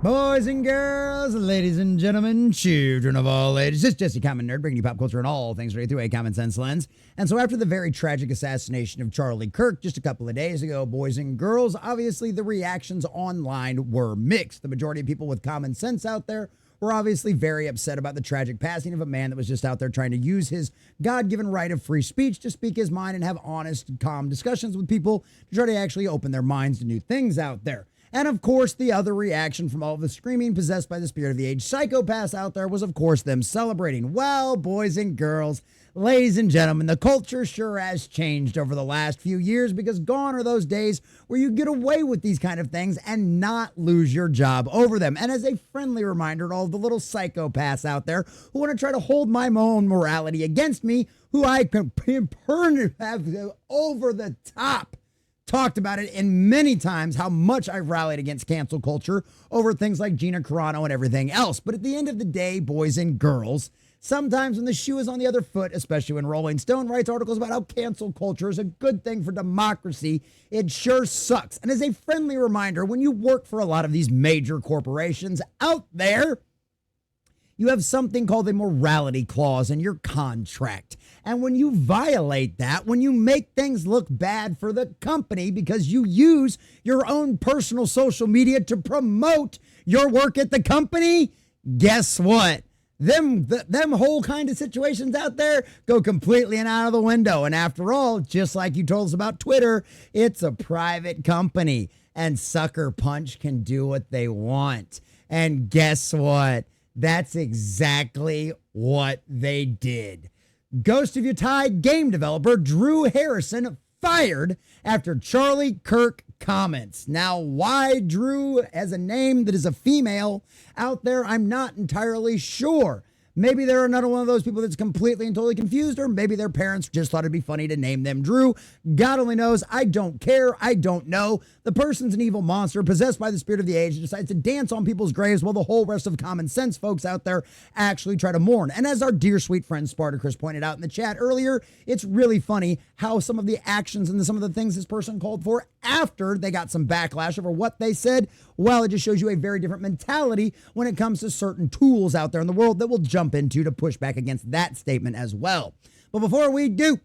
Boys and girls, ladies and gentlemen, children of all ages, it's Jesse Common Nerd, bringing you pop culture and all things right through a common sense lens. And so after the very tragic assassination of Charlie Kirk just a couple of days ago, boys and girls, obviously the reactions online were mixed. The majority of people with common sense out there were obviously very upset about the tragic passing of a man that was just out there trying to use his God-given right of free speech to speak his mind and have honest, calm discussions with people to try to actually open their minds to new things out there. And of course, the other reaction from all of the screaming, possessed by the spirit of the age psychopaths out there was, of course, them celebrating. Well, boys and girls, ladies and gentlemen, the culture sure has changed over the last few years, because gone are those days where you get away with these kind of things and not lose your job over them. And as a friendly reminder to all the little psychopaths out there who want to try to hold my own morality against me, who I can have over the top talked about it in many times, how much I've rallied against cancel culture over things like Gina Carano and everything else. But at the end of the day, boys and girls, sometimes when the shoe is on the other foot, especially when Rolling Stone writes articles about how cancel culture is a good thing for democracy, it sure sucks. And as a friendly reminder, when you work for a lot of these major corporations out there, you have something called a morality clause in your contract. And when you violate that, when you make things look bad for the company because you use your own personal social media to promote your work at the company, guess what? Them whole kind of situations out there go completely and out of the window. And after all, just like you told us about Twitter, it's a private company and Sucker Punch can do what they want. And guess what? That's exactly what they did. Ghost of Yotei game developer Drew Harrison fired after Charlie Kirk comments. Now, why Drew has a name that is a female out there, I'm not entirely sure. Maybe they're another one of those people that's completely and totally confused, or maybe their parents just thought it'd be funny to name them Drew. God only knows. I don't care. I don't know. The person's an evil monster possessed by the spirit of the age that decides to dance on people's graves while the whole rest of common sense folks out there actually try to mourn. And as our dear sweet friend Spartacus pointed out in the chat earlier, it's really funny how some of the actions and some of the things this person called for after they got some backlash over what they said, well, it just shows you a very different mentality when it comes to certain tools out there in the world that will jump into to push back against that statement as well. But before we do,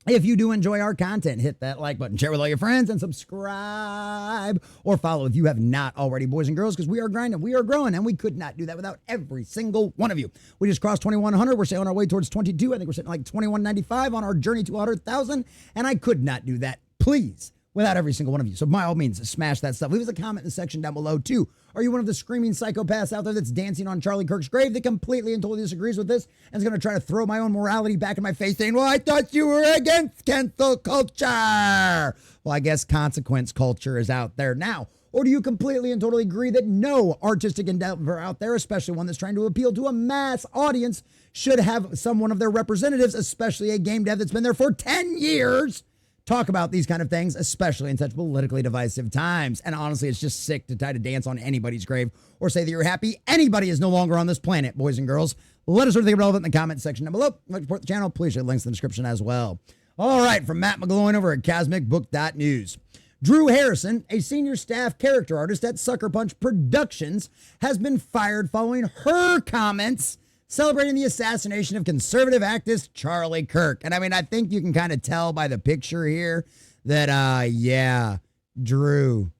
if you do enjoy our content, hit that like button, share with all your friends, and subscribe or follow if you have not already, boys and girls, because we are grinding, we are growing, and we could not do that without every single one of you. We just crossed 2,100. We're staying on our way towards 22. I think we're sitting like 2,195 on our journey to 100,000, and I could not do that, please, without every single one of you. So by all means, smash that stuff. Leave us a comment in the section down below too. Are you one of the screaming psychopaths out there that's dancing on Charlie Kirk's grave that completely and totally disagrees with this and is going to try to throw my own morality back in my face saying, well, I thought you were against cancel culture? Well, I guess consequence culture is out there now. Or do you completely and totally agree that no artistic endeavor out there, especially one that's trying to appeal to a mass audience, should have someone of their representatives, especially a game dev that's been there for 10 years, talk about these kind of things, especially in such politically divisive times? And honestly, it's just sick to try to dance on anybody's grave or say that you're happy anybody is no longer on this planet, boys and girls. Let us know what you think relevant in the comment section down below. If you'd like to support the channel, please share the links in the description as well. All right, from Matt McGloin over at CosmicBook.news. Drew Harrison, a senior staff character artist at Sucker Punch Productions, has been fired following her comments celebrating the assassination of conservative activist Charlie Kirk. And I mean, I think you can kind of tell by the picture here that, yeah, Drew.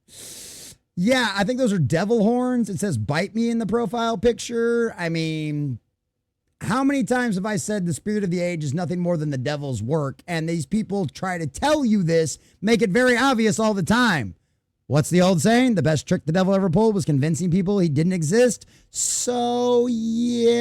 Yeah, I think those are devil horns. It says bite me in the profile picture. I mean, how many times have I said the spirit of the age is nothing more than the devil's work? And these people try to tell you this, make it very obvious all the time. What's the old saying? The best trick the devil ever pulled was convincing people he didn't exist. So, yeah.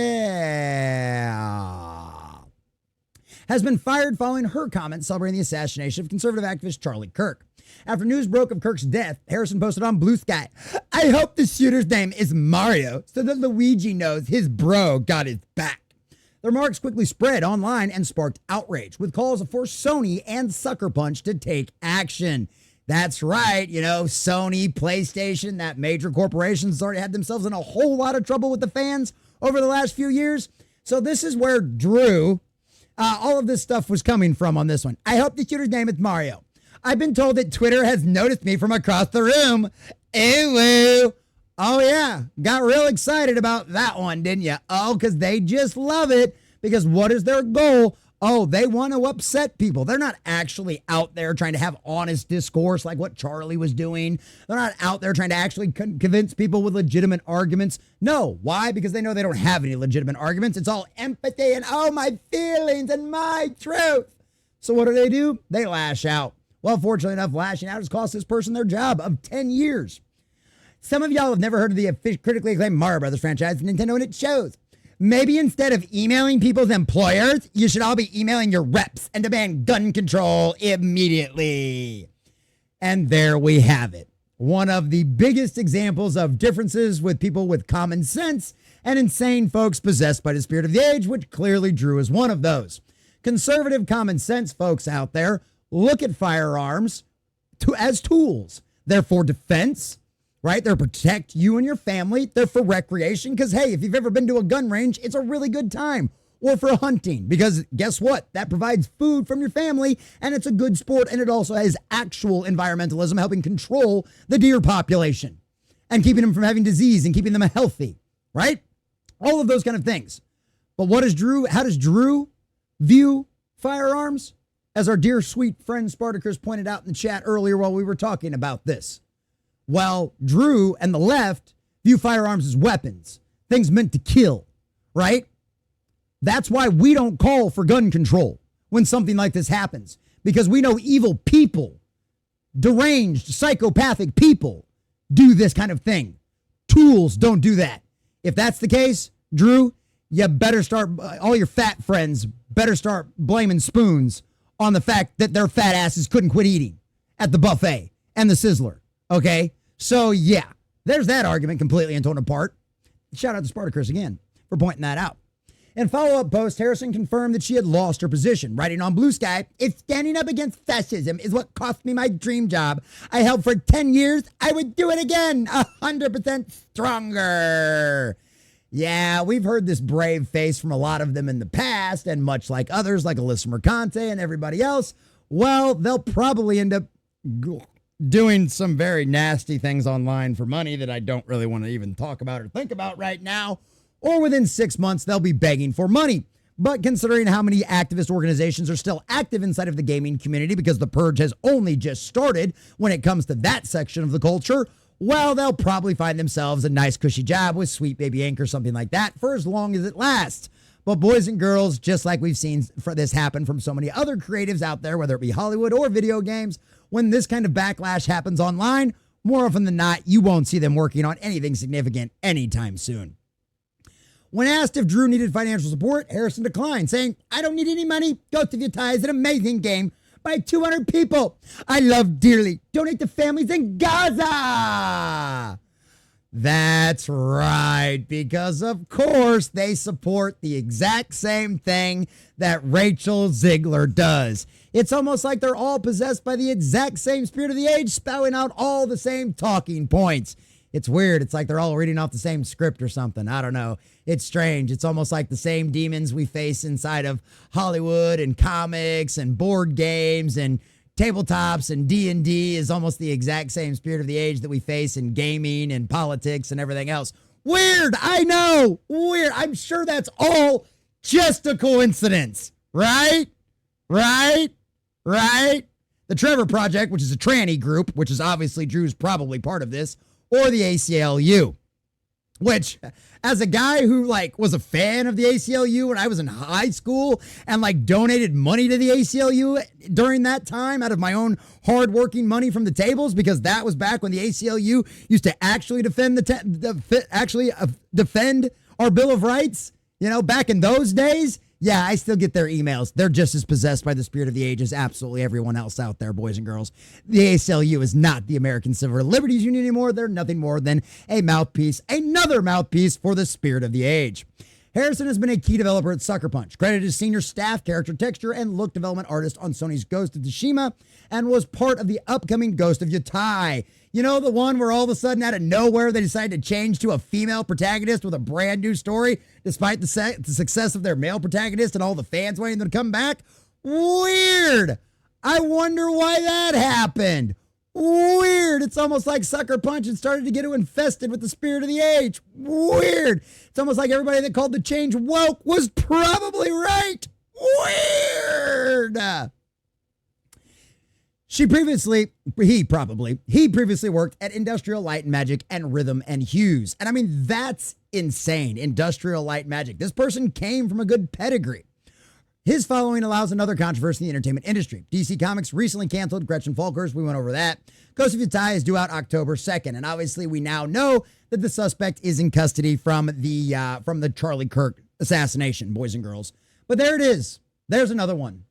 Has been fired following her comments celebrating the assassination of conservative activist Charlie Kirk. After news broke of Kirk's death, Harrison posted on Blue Sky, I hope the shooter's name is Mario so that Luigi knows his bro got his back. The remarks quickly spread online and sparked outrage, with calls for Sony and Sucker Punch to take action. That's right, you know, Sony, PlayStation, that major corporations already had themselves in a whole lot of trouble with the fans over the last few years. So this is where Drew, all of this stuff was coming from on this one. I hope the shooter's name is Mario. I've been told that Twitter has noticed me from across the room. Ew. Oh, yeah. Got real excited about that one, didn't you? Oh, because they just love it. Because what is their goal? Oh, they want to upset people. They're not actually out there trying to have honest discourse like what Charlie was doing. They're not out there trying to actually convince people with legitimate arguments. No. Why? Because they know they don't have any legitimate arguments. It's all empathy and, oh, my feelings and my truth. So what do? They lash out. Well, fortunately enough, lashing out has cost this person their job of 10 years. Some of y'all have never heard of the critically acclaimed Mario Brothers franchise, Nintendo, and it shows. Maybe instead of emailing people's employers, you should all be emailing your reps and demand gun control immediately. And there we have it. One of the biggest examples of differences with people with common sense and insane folks possessed by the spirit of the age, which clearly Drew is one of those. Conservative common sense folks out there look at firearms as tools. They're for defense. Right? They're to protect you and your family. They're for recreation because, hey, if you've ever been to a gun range, it's a really good time. Or for hunting because guess what? That provides food from your family and it's a good sport and it also has actual environmentalism helping control the deer population and keeping them from having disease and keeping them healthy, right? All of those kind of things. But how does Drew view firearms? As our dear sweet friend Spartacus pointed out in the chat earlier while we were talking about this. Well, Drew and the left view firearms as weapons, things meant to kill, right? That's why we don't call for gun control when something like this happens, because we know evil people, deranged, psychopathic people do this kind of thing. Tools don't do that. If that's the case, Drew, you better start, all your fat friends better start blaming spoons on the fact that their fat asses couldn't quit eating at the buffet and the Sizzler. Okay, so yeah, there's that argument completely and torn apart. Shout out to Spartacus again for pointing that out. In follow-up post, Harrison confirmed that she had lost her position, writing on Blue Sky, "If standing up against fascism is what cost me my dream job I held for 10 years, I would do it again, 100% stronger." Yeah, we've heard this brave face from a lot of them in the past, and much like others like Alyssa Mercante and everybody else, well, they'll probably end up doing some very nasty things online for money that I don't really want to even talk about or think about right now. Or within 6 months, they'll be begging for money. But considering how many activist organizations are still active inside of the gaming community because the purge has only just started when it comes to that section of the culture, well, they'll probably find themselves a nice cushy job with Sweet Baby Inc. or something like that for as long as it lasts. But boys and girls, just like we've seen for this happen from so many other creatives out there, whether it be Hollywood or video games, when this kind of backlash happens online, more often than not, you won't see them working on anything significant anytime soon. When asked if Drew needed financial support, Harrison declined, saying, "I don't need any money. Ghost of Yotei is an amazing game by 200 people I love dearly. Donate to families in Gaza." That's right, because of course they support the exact same thing that Rachel Ziegler does. It's almost like they're all possessed by the exact same spirit of the age, spouting out all the same talking points. It's weird. It's like they're all reading off the same script or something. I don't know. It's strange. It's almost like the same demons we face inside of Hollywood and comics and board games and tabletops and D&D is almost the exact same spirit of the age that we face in gaming and politics and everything else. Weird. I know. Weird. I'm sure that's all just a coincidence. Right? Right? Right? The Trevor Project, which is a tranny group, which is obviously Drew's probably part of this, or the ACLU, which as a guy who was a fan of the ACLU when I was in high school and donated money to the ACLU during that time out of my own hardworking money from the tables, because that was back when the ACLU used to actually defend defend our Bill of Rights, back in those days. Yeah, I still get their emails. They're just as possessed by the spirit of the age as absolutely everyone else out there, boys and girls. The ACLU is not the American Civil Liberties Union anymore. They're nothing more than a mouthpiece, another mouthpiece for the spirit of the age. Harrison has been a key developer at Sucker Punch, credited as senior staff, character texture, and look development artist on Sony's Ghost of Tsushima, and was part of the upcoming Ghost of Yotei. You know, the one where all of a sudden out of nowhere they decided to change to a female protagonist with a brand new story, despite the success of their male protagonist and all the fans wanting them to come back? Weird. I wonder why that happened. Weird. It's almost like Sucker Punch and started to get infested with the spirit of the age. Weird. It's almost like everybody that called the change woke was probably right. Weird. He previously worked at Industrial Light and Magic and Rhythm and Hues. And I mean, that's insane. Industrial Light Magic. This person came from a good pedigree. His following allows another controversy in the entertainment industry. DC Comics recently canceled Gretchen Folkers. We went over that. Ghost of Yotei is due out October 2nd. And obviously we now know that the suspect is in custody from the Charlie Kirk assassination, boys and girls. But there it is. There's another one.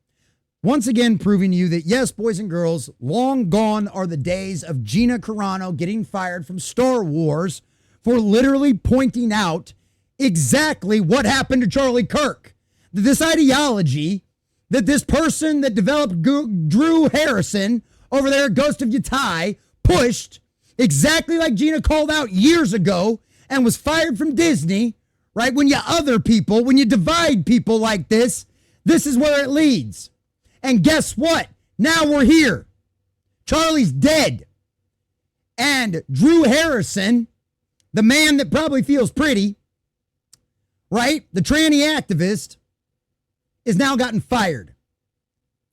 Once again, proving to you that, yes, boys and girls, long gone are the days of Gina Carano getting fired from Star Wars for literally pointing out exactly what happened to Charlie Kirk. This ideology that this person that developed Drew Harrison over there at Ghost of Yotei pushed, exactly like Gina called out years ago and was fired from Disney, right? When you divide people like this is where it leads. And guess what? Now we're here. Charlie's dead. And Drew Harrison, the man that probably feels pretty, right? The tranny activist, is now gotten fired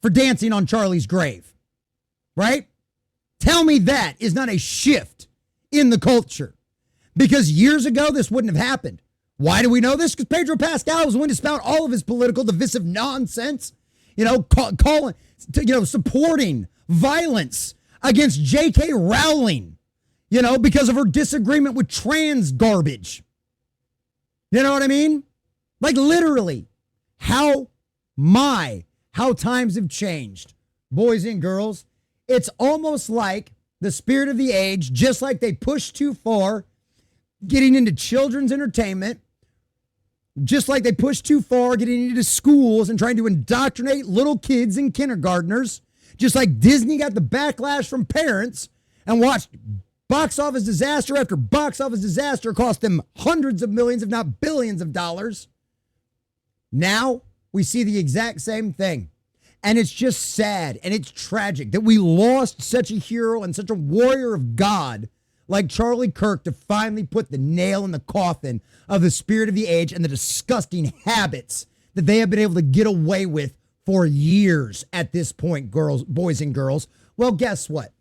for dancing on Charlie's grave, right? Tell me that is not a shift in the culture. Because years ago, this wouldn't have happened. Why do we know this? Because Pedro Pascal was willing to spout all of his political divisive nonsense, supporting violence against J.K. Rowling, because of her disagreement with trans garbage. You know what I mean? Like literally, how times have changed, boys and girls. It's almost like the spirit of the age, just like they pushed too far getting into children's entertainment, just like they pushed too far getting into schools and trying to indoctrinate little kids and kindergartners, just like Disney got the backlash from parents and watched box office disaster after box office disaster cost them hundreds of millions, if not billions of dollars. Now we see the exact same thing. And it's just sad and it's tragic that we lost such a hero and such a warrior of God like Charlie Kirk to finally put the nail in the coffin of the spirit of the age and the disgusting habits that they have been able to get away with for years at this point, boys and girls. Well, guess what?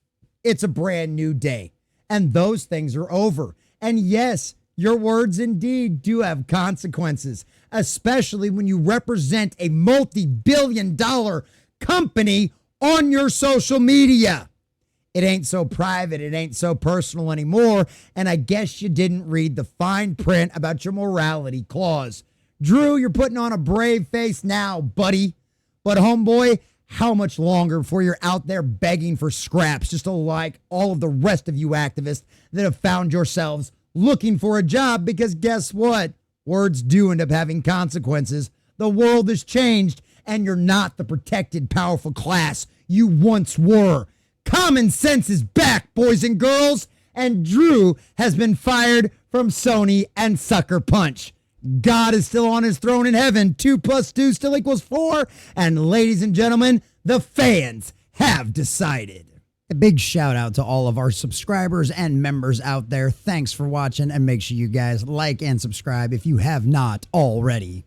It's a brand new day and those things are over. And yes, your words indeed do have consequences, especially when you represent a multi-billion-dollar company on your social media. It ain't so private. It ain't so personal anymore. And I guess you didn't read the fine print about your morality clause. Drew, you're putting on a brave face now, buddy. But homeboy, how much longer before you're out there begging for scraps, just like all of the rest of you activists that have found yourselves looking for a job? Because guess what? Words do end up having consequences. The world has changed, and you're not the protected, powerful class you once were. Common sense is back, boys and girls, and Drew has been fired from Sony and Sucker Punch. God is still on his throne in heaven. 2 + 2 still equals 4. And ladies and gentlemen, the fans have decided. A big shout out to all of our subscribers and members out there. Thanks for watching, and make sure you guys like and subscribe if you have not already.